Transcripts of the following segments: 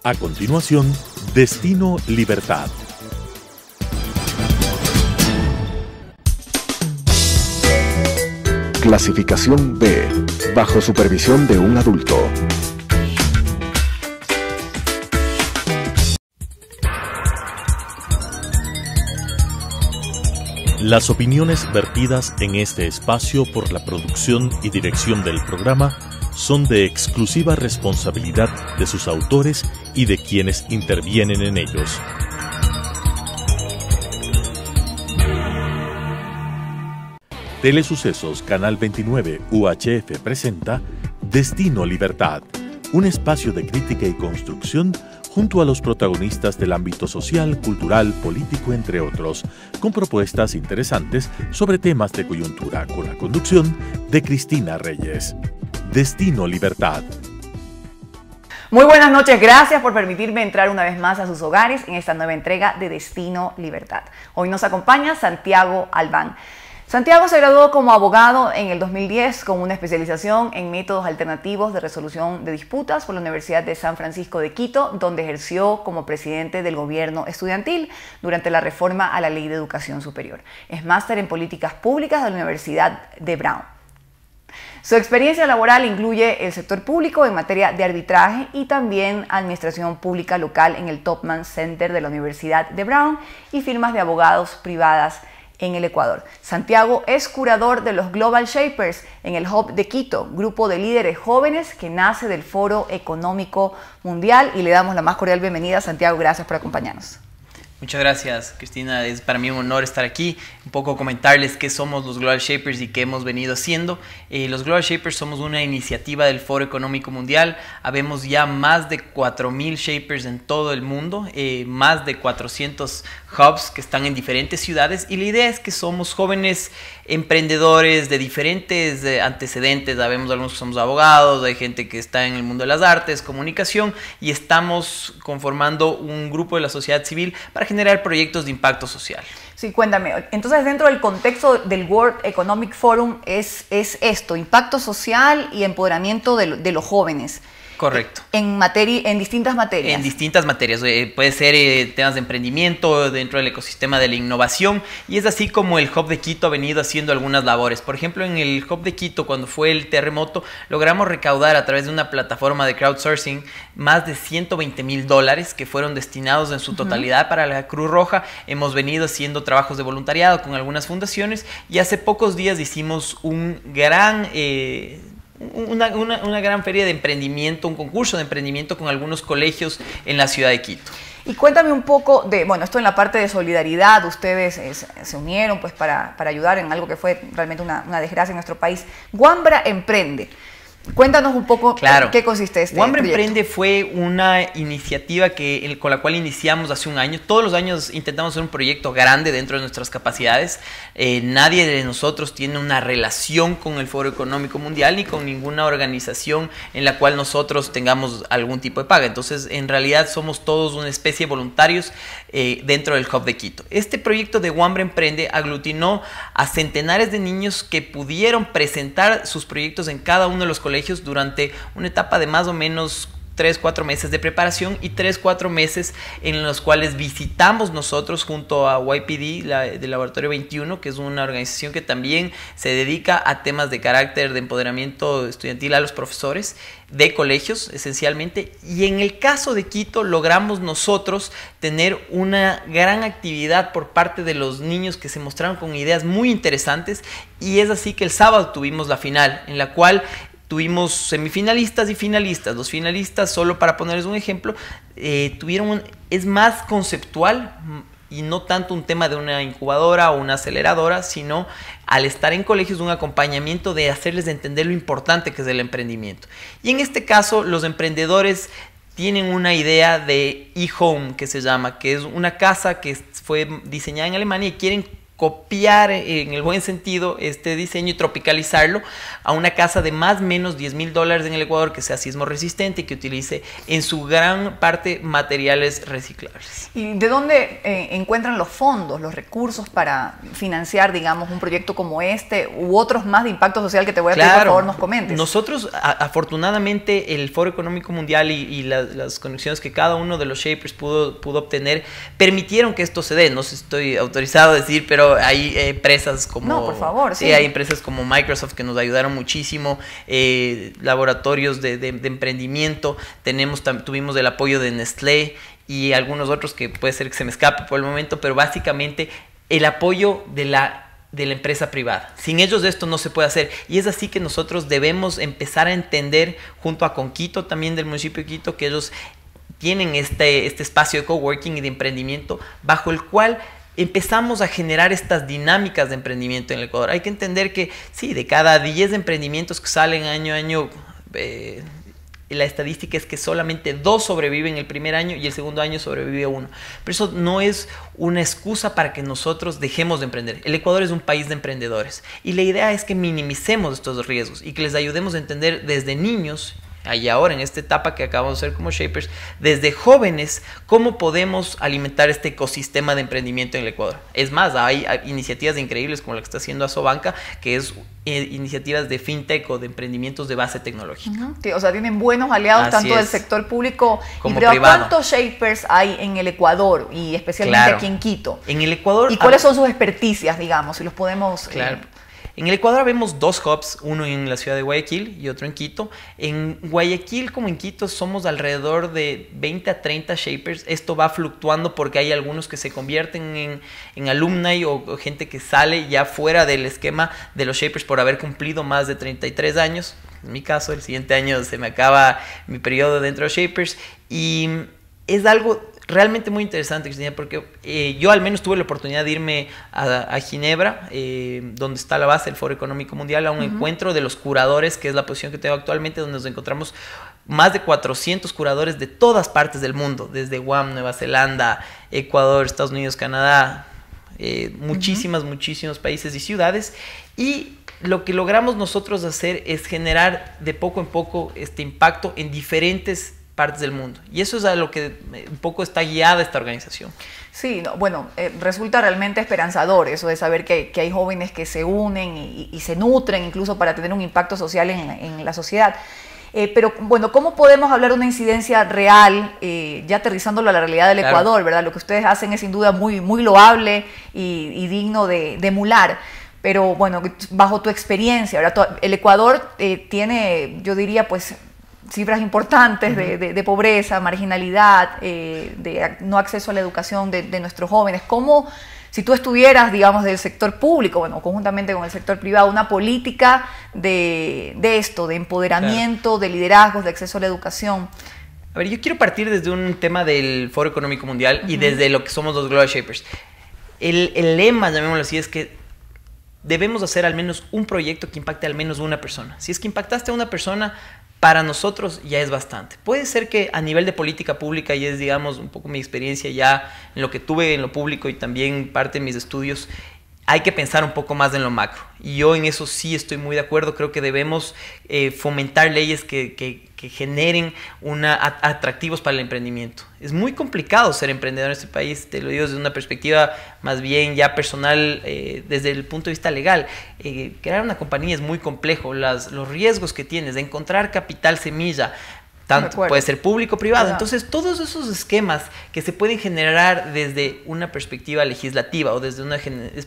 A continuación, Destino Libertad. Clasificación B, bajo supervisión de un adulto. Las opiniones vertidas en este espacio por la producción y dirección del programa son de exclusiva responsabilidad de sus autores y de quienes intervienen en ellos. Telesucesos Canal 29 UHF presenta Destino Libertad, un espacio de crítica y construcción junto a los protagonistas del ámbito social, cultural, político, entre otros, con propuestas interesantes sobre temas de coyuntura, con la conducción de Cristina Reyes. Destino Libertad. Muy buenas noches, gracias por permitirme entrar una vez más a sus hogares en esta nueva entrega de Destino Libertad. Hoy nos acompaña Santiago Albán. Santiago se graduó como abogado en el 2010 con una especialización en métodos alternativos de resolución de disputas por la Universidad de San Francisco de Quito, donde ejerció como presidente del gobierno estudiantil durante la reforma a la Ley de Educación Superior. Es máster en políticas públicas de la Universidad de Brown. Su experiencia laboral incluye el sector público en materia de arbitraje y también administración pública local en el Topman Center de la Universidad de Brown y firmas de abogados privadas en el Ecuador. Santiago es curador de los Global Shapers en el Hub de Quito, grupo de líderes jóvenes que nace del Foro Económico Mundial, y le damos la más cordial bienvenida. Santiago, gracias por acompañarnos. Muchas gracias, Cristina. Es para mí un honor estar aquí. Un poco comentarles qué somos los Global Shapers y qué hemos venido haciendo. Los Global Shapers somos una iniciativa del Foro Económico Mundial. Habemos ya más de 4.000 Shapers en todo el mundo, más de 400 hubs que están en diferentes ciudades. Y la idea es que somos jóvenes emprendedores de diferentes antecedentes. Sabemos algunos que somos abogados, hay gente que está en el mundo de las artes, comunicación, y estamos conformando un grupo de la sociedad civil para generar proyectos de impacto social. Sí, cuéntame. Entonces, dentro del contexto del World Economic Forum es esto, impacto social y empoderamiento de los jóvenes. Correcto. En distintas materias. En distintas materias. Puede ser temas de emprendimiento dentro del ecosistema de la innovación, y es así como el Hub de Quito ha venido haciendo algunas labores. Por ejemplo, en el Hub de Quito, cuando fue el terremoto, logramos recaudar a través de una plataforma de crowdsourcing más de $120,000 que fueron destinados en su totalidad para la Cruz Roja. Hemos venido haciendo trabajos de voluntariado con algunas fundaciones, y hace pocos días hicimos un gran... una gran feria de emprendimiento, un concurso de emprendimiento con algunos colegios en la ciudad de Quito. Y cuéntame un poco de, bueno, esto en la parte de solidaridad, ustedes se unieron pues para ayudar en algo que fue realmente una desgracia en nuestro país. Wambra Emprende. Cuéntanos un poco qué consiste este Wambra proyecto. Emprende fue una iniciativa con la cual iniciamos hace un año. Todos los años intentamos hacer un proyecto grande dentro de nuestras capacidades. Nadie de nosotros tiene una relación con el Foro Económico Mundial ni con ninguna organización en la cual nosotros tengamos algún tipo de paga. Entonces, en realidad somos todos una especie de voluntarios dentro del Hub de Quito. Este proyecto de Wambra Emprende aglutinó a centenares de niños que pudieron presentar sus proyectos en cada uno de los colegios durante una etapa de más o menos 3-4 meses de preparación y 3-4 meses en los cuales visitamos nosotros junto a YPD, del Laboratorio 21, que es una organización que también se dedica a temas de carácter de empoderamiento estudiantil a los profesores de colegios esencialmente. Y en el caso de Quito logramos nosotros tener una gran actividad por parte de los niños que se mostraron con ideas muy interesantes, y es así que el sábado tuvimos la final, en la cual tuvimos semifinalistas y finalistas. Los finalistas, solo para ponerles un ejemplo, es más conceptual y no tanto un tema de una incubadora o una aceleradora, sino al estar en colegios un acompañamiento de hacerles entender lo importante que es el emprendimiento. Y en este caso, los emprendedores tienen una idea de e-home, que se llama, que es una casa que fue diseñada en Alemania, y quieren copiar en el buen sentido este diseño y tropicalizarlo a una casa de más o menos $10,000 en el Ecuador, que sea sismo resistente y que utilice en su gran parte materiales reciclables. ¿Y de dónde encuentran los fondos, los recursos para financiar, digamos, un proyecto como este u otros más de impacto social que te voy a pedir, por favor, nos comentes? Nosotros, afortunadamente, el Foro Económico Mundial y las conexiones que cada uno de los Shapers pudo obtener permitieron que esto se dé. No sé si estoy autorizado a decir, pero hay empresas como... No, por favor, sí. Hay empresas como Microsoft que nos ayudaron muchísimo, laboratorios de emprendimiento, tuvimos el apoyo de Nestlé y algunos otros que puede ser que se me escape por el momento, pero básicamente el apoyo de la empresa privada. Sin ellos esto no se puede hacer, y es así que nosotros debemos empezar a entender, junto a Conquito también del municipio de Quito, que ellos tienen este espacio de coworking y de emprendimiento bajo el cual empezamos a generar estas dinámicas de emprendimiento en el Ecuador. Hay que entender que sí, de cada 10 emprendimientos que salen año a año, la estadística es que solamente 2 sobreviven el primer año y el segundo año sobrevive 1. Pero eso no es una excusa para que nosotros dejemos de emprender. El Ecuador es un país de emprendedores y la idea es que minimicemos estos riesgos y que les ayudemos a entender desde niños y ahora en esta etapa que acabamos de hacer como Shapers, desde jóvenes, cómo podemos alimentar este ecosistema de emprendimiento en el Ecuador. Es más, hay iniciativas increíbles como la que está haciendo Asobanca, que es iniciativas de fintech o de emprendimientos de base tecnológica. O sea, tienen buenos aliados tanto del sector público como y privado. privado. ¿Cuántos Shapers hay en el Ecuador y especialmente aquí en Quito? En el Ecuador... ¿Y cuáles son sus experticias, digamos, si los podemos... Claro. En el Ecuador vemos 2 hubs, uno en la ciudad de Guayaquil y otro en Quito. En Guayaquil como en Quito somos alrededor de 20 a 30 Shapers. Esto va fluctuando porque hay algunos que se convierten en alumni o gente que sale ya fuera del esquema de los Shapers por haber cumplido más de 33 años. En mi caso, el siguiente año se me acaba mi periodo dentro de los Shapers y es algo realmente muy interesante, Cristina, porque yo al menos tuve la oportunidad de irme a Ginebra, donde está la base del Foro Económico Mundial, a un encuentro de los curadores, que es la posición que tengo actualmente, donde nos encontramos más de 400 curadores de todas partes del mundo, desde Guam, Nueva Zelanda, Ecuador, Estados Unidos, Canadá, muchísimos países y ciudades, y lo que logramos nosotros hacer es generar de poco en poco este impacto en diferentes partes del mundo. Y eso es a lo que un poco está guiada esta organización. Sí, no, bueno, resulta realmente esperanzador eso de saber que hay jóvenes que se unen y se nutren incluso para tener un impacto social en la sociedad. Pero bueno, ¿cómo podemos hablar de una incidencia real, ya aterrizándolo a la realidad del Ecuador, ¿verdad? Lo que ustedes hacen es sin duda muy loable y digno de emular. Pero bueno, bajo tu experiencia, ¿verdad? El Ecuador tiene, yo diría, pues, cifras importantes de pobreza, marginalidad, de no acceso a la educación de nuestros jóvenes. ¿Cómo, si tú estuvieras, digamos, del sector público, bueno, conjuntamente con el sector privado, una política de esto, de empoderamiento, de liderazgos, de acceso a la educación? A ver, yo quiero partir desde un tema del Foro Económico Mundial y desde lo que somos los Global Shapers. El lema, llamémoslo así, es que debemos hacer al menos un proyecto que impacte al menos una persona. Si es que impactaste a una persona, para nosotros ya es bastante. Puede ser que a nivel de política pública, y es, digamos, un poco mi experiencia ya en lo que tuve en lo público y también parte de mis estudios, hay que pensar un poco más en lo macro. Y yo en eso sí estoy muy de acuerdo. Creo que debemos fomentar leyes que generen atractivos para el emprendimiento. Es muy complicado ser emprendedor en este país, te lo digo desde una perspectiva más bien ya personal, desde el punto de vista legal. Crear una compañía es muy complejo, los riesgos que tienes de encontrar capital semilla, tanto puede ser público o privado. Entonces, todos esos esquemas que se pueden generar desde una perspectiva legislativa o desde una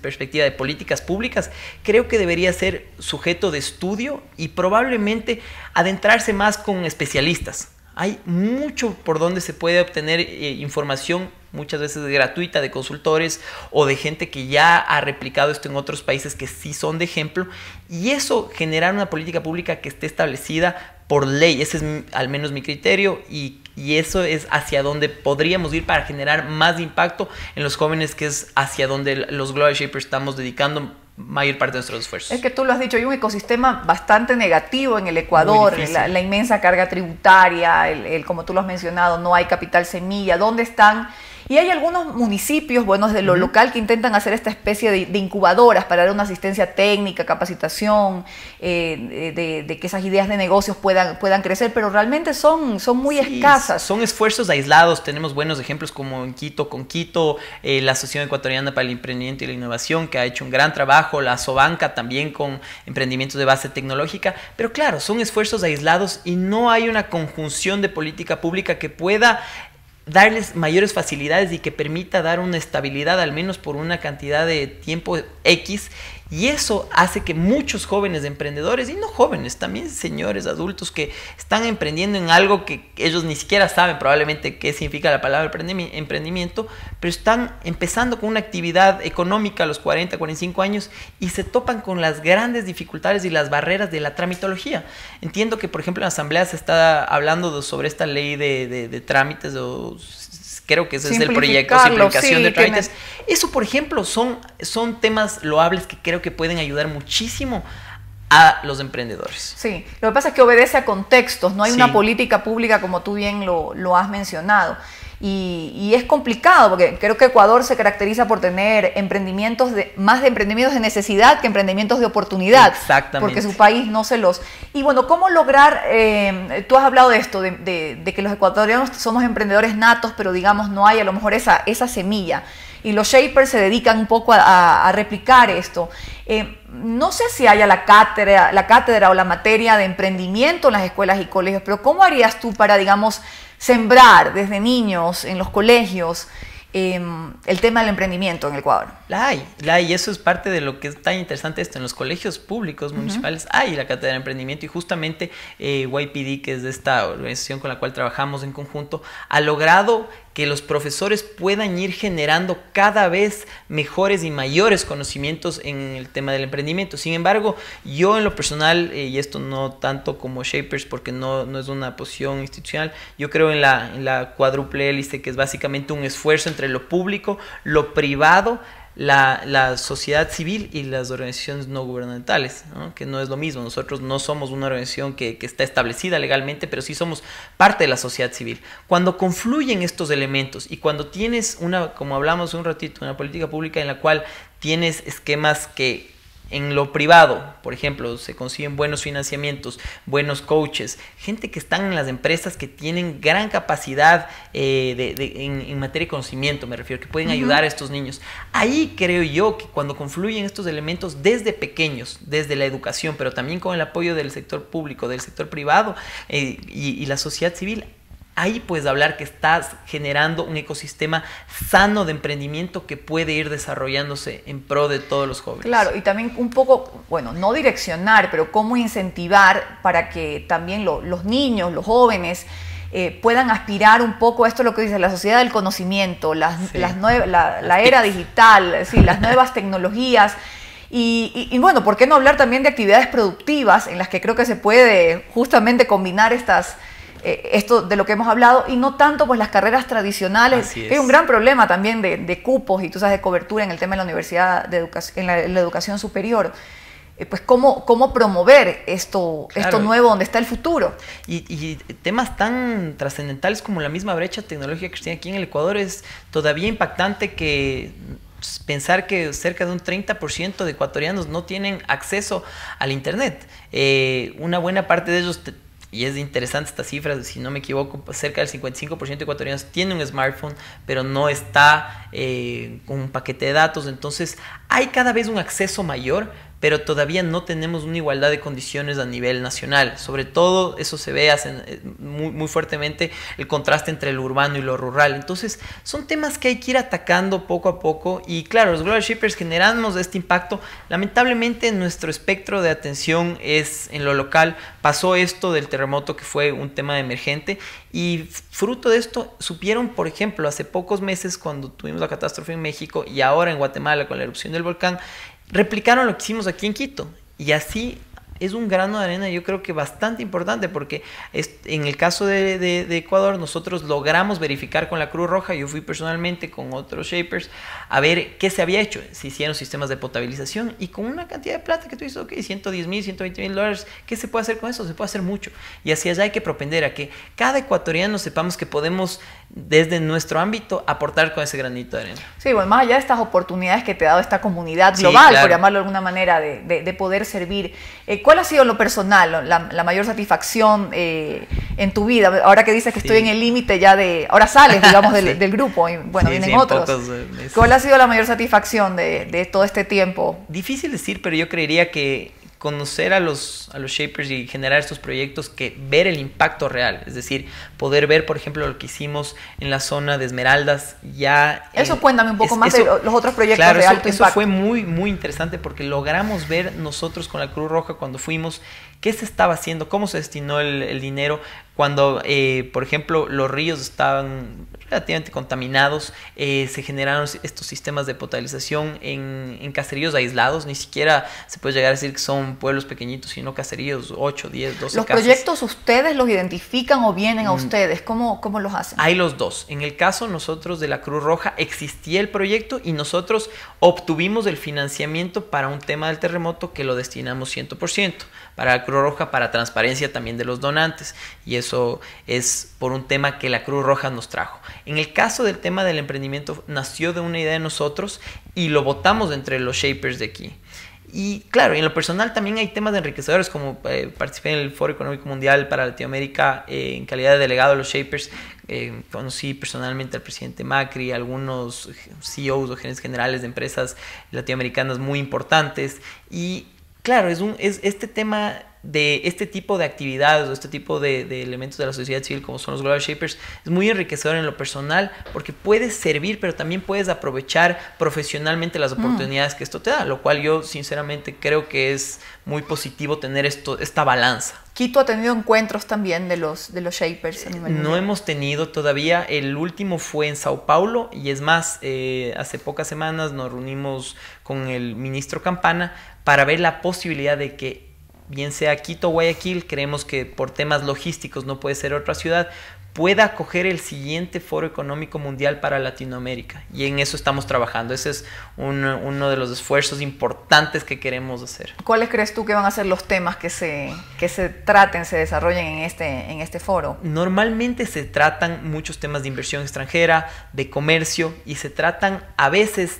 perspectiva de políticas públicas, creo que debería ser sujeto de estudio y probablemente adentrarse más con especialistas. Hay mucho por donde se puede obtener información, muchas veces gratuita, de consultores o de gente que ya ha replicado esto en otros países que sí son de ejemplo, y eso generar una política pública que esté establecida por ley. Ese es al menos mi criterio, y eso es hacia donde podríamos ir para generar más impacto en los jóvenes, que es hacia donde los Global Shapers estamos dedicando mayor parte de nuestros esfuerzos. Es que tú lo has dicho, hay un ecosistema bastante negativo en el Ecuador, la inmensa carga tributaria, como tú lo has mencionado, no hay capital semilla. ¿Dónde están Y hay algunos municipios, bueno, desde lo local, que intentan hacer esta especie de incubadoras para dar una asistencia técnica, capacitación, de que esas ideas de negocios puedan crecer, pero realmente son muy escasas. Son esfuerzos aislados. Tenemos buenos ejemplos como en Quito, con Quito, la Asociación Ecuatoriana para el Emprendimiento y la Innovación, que ha hecho un gran trabajo, la Sobanca también con emprendimientos de base tecnológica, pero claro, son esfuerzos aislados y no hay una conjunción de política pública que pueda darles mayores facilidades y que permita dar una estabilidad al menos por una cantidad de tiempo X, y eso hace que muchos jóvenes emprendedores, y no jóvenes, también señores adultos que están emprendiendo en algo que ellos ni siquiera saben probablemente qué significa la palabra emprendimiento, pero están empezando con una actividad económica a los 40, 45 años y se topan con las grandes dificultades y las barreras de la tramitología. Entiendo que, por ejemplo, en la Asamblea se está hablando sobre esta ley de trámites, o creo que ese es el proyecto, simplificación de trámites. Eso, por ejemplo, son temas loables que creo que pueden ayudar muchísimo a los emprendedores. Sí, lo que pasa es que obedece a contextos, no hay una política pública como tú bien lo has mencionado. Y es complicado porque creo que Ecuador se caracteriza por tener más de emprendimientos de necesidad que emprendimientos de oportunidad. Exactamente. Porque su país no se los... Y bueno, ¿cómo lograr? Tú has hablado de esto, de que los ecuatorianos somos emprendedores natos, pero digamos no hay a lo mejor esa semilla. Y los Shapers se dedican un poco a replicar esto. No sé si haya la cátedra o la materia de emprendimiento en las escuelas y colegios, pero ¿cómo harías tú para, digamos, sembrar desde niños en los colegios el tema del emprendimiento en el Ecuador? La hay, y eso es parte de lo que es tan interesante esto. En los colegios públicos municipales hay la cátedra de emprendimiento, y justamente YPD, que es de esta organización con la cual trabajamos en conjunto, ha logrado que los profesores puedan ir generando cada vez mejores y mayores conocimientos en el tema del emprendimiento. Sin embargo, yo en lo personal, y esto no tanto como Shapers porque no es una posición institucional, yo creo en la cuádruple hélice, que es básicamente un esfuerzo entre lo público, lo privado, la sociedad civil y las organizaciones no gubernamentales, ¿no? Que no es lo mismo. Nosotros no somos una organización que está establecida legalmente, pero sí somos parte de la sociedad civil. Cuando confluyen estos elementos y cuando tienes como hablamos un ratito, una política pública en la cual tienes esquemas que en lo privado, por ejemplo, se consiguen buenos financiamientos, buenos coaches, gente que están en las empresas que tienen gran capacidad en materia de conocimiento, me refiero, que pueden ayudar a estos niños. Ahí creo yo que cuando confluyen estos elementos desde pequeños, desde la educación, pero también con el apoyo del sector público, del sector privado y la sociedad civil, ahí puedes hablar que estás generando un ecosistema sano de emprendimiento que puede ir desarrollándose en pro de todos los jóvenes. Claro, y también un poco, bueno, no direccionar, pero cómo incentivar para que también los niños, los jóvenes, puedan aspirar un poco a esto, lo que dice la sociedad del conocimiento, la era digital, las nuevas tecnologías. Y bueno, ¿por qué no hablar también de actividades productivas en las que creo que se puede justamente combinar esto de lo que hemos hablado, y no tanto pues las carreras tradicionales? Que hay un gran problema también de cupos y tú sabes, de cobertura en el tema de la universidad, en la educación superior. Pues cómo promover esto nuevo donde está el futuro. Y temas tan trascendentales como la misma brecha tecnológica que tiene aquí en el Ecuador es todavía impactante, que pensar que cerca de un 30% de ecuatorianos no tienen acceso al internet. Una buena parte de ellos, y es interesante esta cifra, si no me equivoco, cerca del 55% de ecuatorianos tiene un smartphone, pero no está con un paquete de datos. Entonces hay cada vez un acceso mayor, pero todavía no tenemos una igualdad de condiciones a nivel nacional. Sobre todo eso se ve muy fuertemente, el contraste entre lo urbano y lo rural. Entonces son temas que hay que ir atacando poco a poco, y claro, los Global Shapers generamos este impacto. Lamentablemente nuestro espectro de atención es en lo local. Pasó esto del terremoto, que fue un tema emergente, y fruto de esto supieron, por ejemplo, hace pocos meses cuando tuvimos la catástrofe en México, y ahora en Guatemala con la erupción del volcán, replicaron lo que hicimos aquí en Quito, y así es un grano de arena, yo creo que bastante importante, porque en el caso de Ecuador, nosotros logramos verificar con la Cruz Roja, yo fui personalmente con otros shapers, a ver qué se había hecho, se hicieron sistemas de potabilización, y con una cantidad de plata que tú dices, ok, 110,000, 120,000 dólares, ¿qué se puede hacer con eso? Se puede hacer mucho, y hacia allá hay que propender a que cada ecuatoriano sepamos que podemos, desde nuestro ámbito, aportar con ese granito de arena. Sí, bueno, más allá de estas oportunidades que te ha dado esta comunidad global, sí, claro, por llamarlo de alguna manera, de poder servir, ¿cuál ha sido lo personal, la mayor satisfacción en tu vida? Ahora que dices que estoy en el límite ya ahora sales, digamos, del grupo, y bueno, vienen otros. ¿Cuál ha sido la mayor satisfacción de todo este tiempo? Difícil decir, pero yo creería que conocer a los shapers y generar estos proyectos, que ver el impacto real, es decir, poder ver, por ejemplo, lo que hicimos en la zona de Esmeraldas, ya... Eso cuéntame un poco más de los otros proyectos, claro, de alto impacto. Eso fue muy, muy interesante, porque logramos ver nosotros con la Cruz Roja cuando fuimos qué se estaba haciendo, cómo se destinó el dinero, cuando, por ejemplo, los ríos estaban relativamente contaminados, se generaron estos sistemas de potabilización en caseríos aislados, ni siquiera se puede llegar a decir que son pueblos pequeñitos, sino caseríos, 8, 10, 12 ¿Los casas. proyectos ustedes los identifican o vienen a ustedes? ¿Cómo los hacen? Hay los dos. En el caso nosotros de la Cruz Roja existía el proyecto y nosotros obtuvimos el financiamiento para un tema del terremoto que lo destinamos 100%. Para la Cruz Roja, para transparencia también de los donantes, y eso es por un tema que la Cruz Roja nos trajo. En el caso del tema del emprendimiento, nació de una idea de nosotros y lo votamos entre los shapers de aquí. Y claro, en lo personal también hay temas enriquecedores, como participé en el Foro Económico Mundial para Latinoamérica en calidad de delegado de los shapers. Conocí personalmente al presidente Macri, algunos CEOs o gerentes generales de empresas latinoamericanas muy importantes, y claro, es este tema de este tipo de actividades o este tipo de elementos de la sociedad civil, como son los Global Shapers, es muy enriquecedor en lo personal, porque puedes servir, pero también puedes aprovechar profesionalmente las oportunidades que esto te da, lo cual yo sinceramente creo que es muy positivo tener esta balanza. Quito ha tenido encuentros también de los shapers a nivel mundial. No hemos tenido todavía, el último fue en Sao Paulo, y es más, hace pocas semanas nos reunimos con el ministro Campana para ver la posibilidad de que, bien sea Quito o Guayaquil, creemos que por temas logísticos no puede ser otra ciudad, pueda acoger el siguiente Foro Económico Mundial para Latinoamérica, y en eso estamos trabajando. Ese es uno de los esfuerzos importantes que queremos hacer. ¿Cuáles crees tú que van a ser los temas que se traten, se desarrollen en este foro? Normalmente se tratan muchos temas de inversión extranjera, de comercio, y se tratan a veces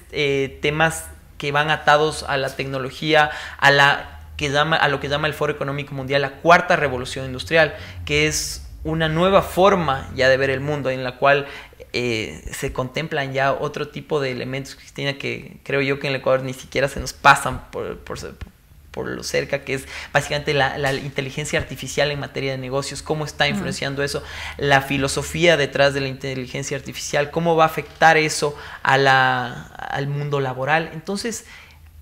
temas que van atados a la tecnología, a lo que llama el Foro Económico Mundial la cuarta revolución industrial, que es una nueva forma ya de ver el mundo, en la cual se contemplan ya otro tipo de elementos, Cristina, que creo yo que en el Ecuador ni siquiera se nos pasan por lo cerca, que es básicamente la inteligencia artificial en materia de negocios, cómo está influenciando eso, la filosofía detrás de la inteligencia artificial, cómo va a afectar eso al mundo laboral. Entonces,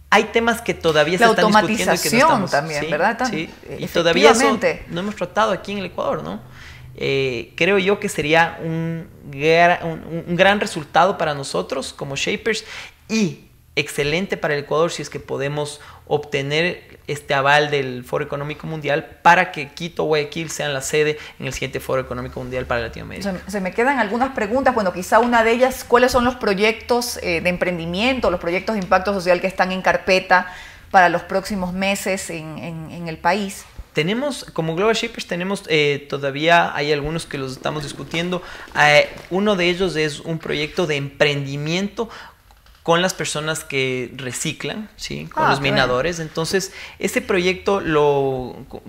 hay temas que todavía se están discutiendo y que no estamos... también, sí, ¿verdad? Sí, y todavía eso no hemos tratado aquí en el Ecuador, ¿no? Creo yo que sería un gran resultado para nosotros como shapers, y excelente para el Ecuador si es que podemos obtener este aval del Foro Económico Mundial para que Quito o Guayaquil sean la sede en el siguiente Foro Económico Mundial para Latinoamérica. Se me quedan algunas preguntas. Bueno, quizá una de ellas, ¿cuáles son los proyectos de emprendimiento, los proyectos de impacto social que están en carpeta para los próximos meses en el país? Tenemos, como Global Shapers, todavía hay algunos que los estamos discutiendo. Uno de ellos es un proyecto de emprendimiento con las personas que reciclan, ¿sí? Con los minadores. Entonces, ese proyecto,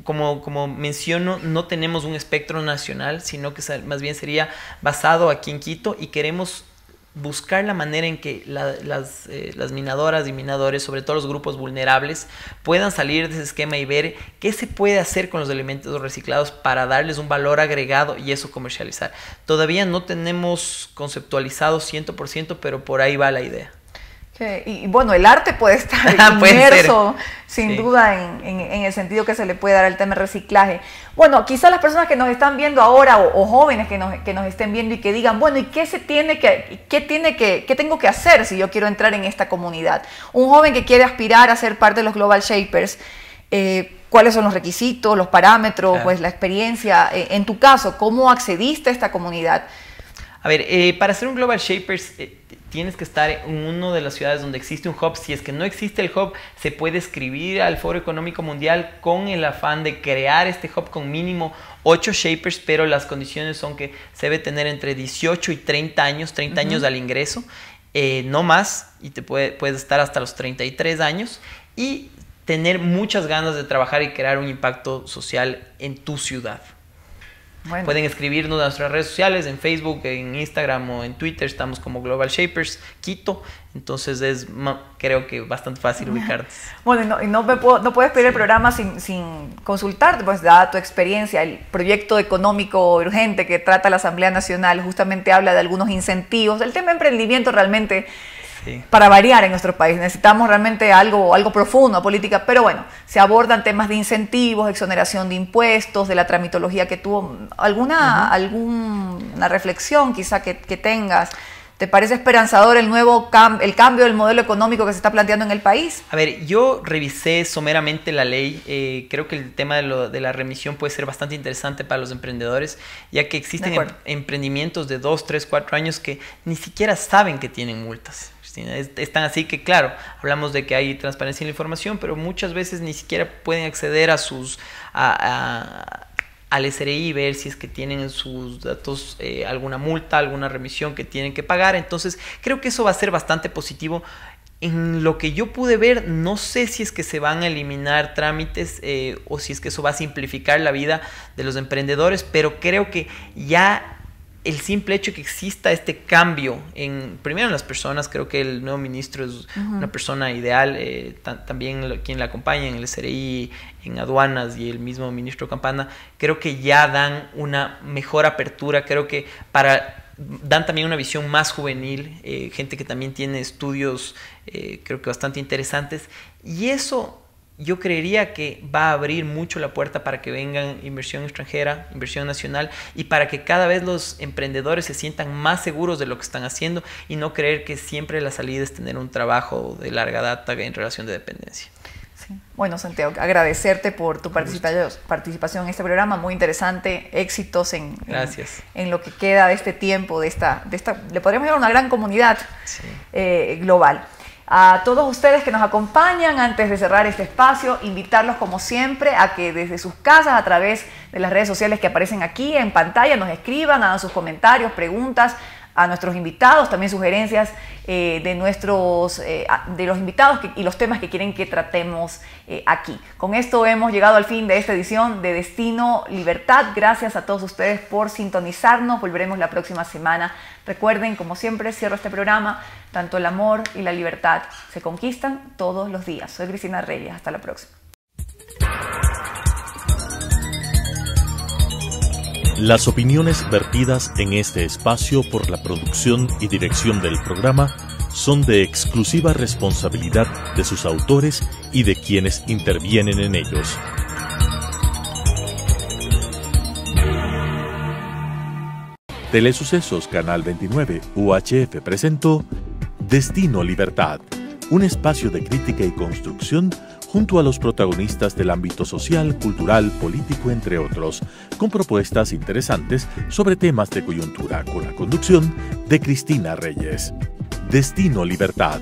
como menciono, no tenemos un espectro nacional, sino que más bien sería basado aquí en Quito, y queremos buscar la manera en que las minadoras y minadores, sobre todo los grupos vulnerables, puedan salir de ese esquema y ver qué se puede hacer con los elementos reciclados para darles un valor agregado y eso comercializar. Todavía no tenemos conceptualizado 100%, pero por ahí va la idea. Y bueno, el arte puede estar inmerso, sin duda, en el sentido que se le puede dar al tema de reciclaje. Bueno, quizás las personas que nos están viendo ahora, o jóvenes que nos estén viendo y que digan, bueno, ¿y qué tengo que hacer si yo quiero entrar en esta comunidad? Un joven que quiere aspirar a ser parte de los Global Shapers, ¿Cuáles son los requisitos, los parámetros, claro, pues la experiencia? En tu caso, ¿cómo accediste a esta comunidad? A ver, para ser un Global Shapers tienes que estar en una de las ciudades donde existe un hub. Si es que no existe el hub, se puede escribir al Foro Económico Mundial con el afán de crear este hub con mínimo 8 Shapers, pero las condiciones son que se debe tener entre 18 y 30 años, 30 años al ingreso, no más, y te puedes estar hasta los 33 años, y tener muchas ganas de trabajar y crear un impacto social en tu ciudad. Bueno. Pueden escribirnos a nuestras redes sociales, en Facebook, en Instagram o en Twitter, estamos como Global Shapers Quito, entonces es, creo que bastante fácil ubicarte. Bueno, y no puedes pedir el programa sin consultarte, pues dada tu experiencia. El proyecto económico urgente que trata la Asamblea Nacional justamente habla de algunos incentivos. El tema de emprendimiento realmente, para variar en nuestro país, necesitamos realmente algo profundo, política, pero bueno, se abordan temas de incentivos, exoneración de impuestos, de la tramitología que tuvo. ¿Alguna reflexión quizá que tengas? ¿Te parece esperanzador el cambio del modelo económico que se está planteando en el país? A ver, yo revisé someramente la ley. Creo que el tema de la remisión puede ser bastante interesante para los emprendedores, ya que existen emprendimientos de 2, 3, 4 años que ni siquiera saben que tienen multas. Están así que, claro, hablamos de que hay transparencia en la información, pero muchas veces ni siquiera pueden acceder a al SRI, ver si es que tienen en sus datos alguna multa, alguna remisión que tienen que pagar. Entonces creo que eso va a ser bastante positivo. En lo que yo pude ver, no sé si es que se van a eliminar trámites o si es que eso va a simplificar la vida de los emprendedores, pero creo que ya el simple hecho que exista este cambio primero en las personas, creo que el nuevo ministro es una persona ideal, también quien la acompaña en el SRI, en aduanas, y el mismo ministro Campana, creo que ya dan una mejor apertura, creo que dan también una visión más juvenil, gente que también tiene estudios creo que bastante interesantes, y eso yo creería que va a abrir mucho la puerta para que vengan inversión extranjera, inversión nacional, y para que cada vez los emprendedores se sientan más seguros de lo que están haciendo y no creer que siempre la salida es tener un trabajo de larga data en relación de dependencia. Sí. Bueno, Santiago, agradecerte por tu participación en este programa, muy interesante, éxitos en lo que queda de este tiempo, de esta le podríamos llamar una gran comunidad global. A todos ustedes que nos acompañan, antes de cerrar este espacio, invitarlos como siempre a que desde sus casas, a través de las redes sociales que aparecen aquí en pantalla, nos escriban, hagan sus comentarios, preguntas a nuestros invitados, también sugerencias de los invitados y los temas que quieren que tratemos aquí. Con esto hemos llegado al fin de esta edición de Destino Libertad. Gracias a todos ustedes por sintonizarnos. Volveremos la próxima semana. Recuerden, como siempre, cierro este programa, tanto el amor y la libertad se conquistan todos los días. Soy Cristina Reyes. Hasta la próxima. Las opiniones vertidas en este espacio por la producción y dirección del programa son de exclusiva responsabilidad de sus autores y de quienes intervienen en ellos. Telesucesos Canal 29 UHF presentó Destino Libertad, un espacio de crítica y construcción junto a los protagonistas del ámbito social, cultural, político, entre otros, con propuestas interesantes sobre temas de coyuntura, con la conducción de Cristina Reyes. Destino Libertad.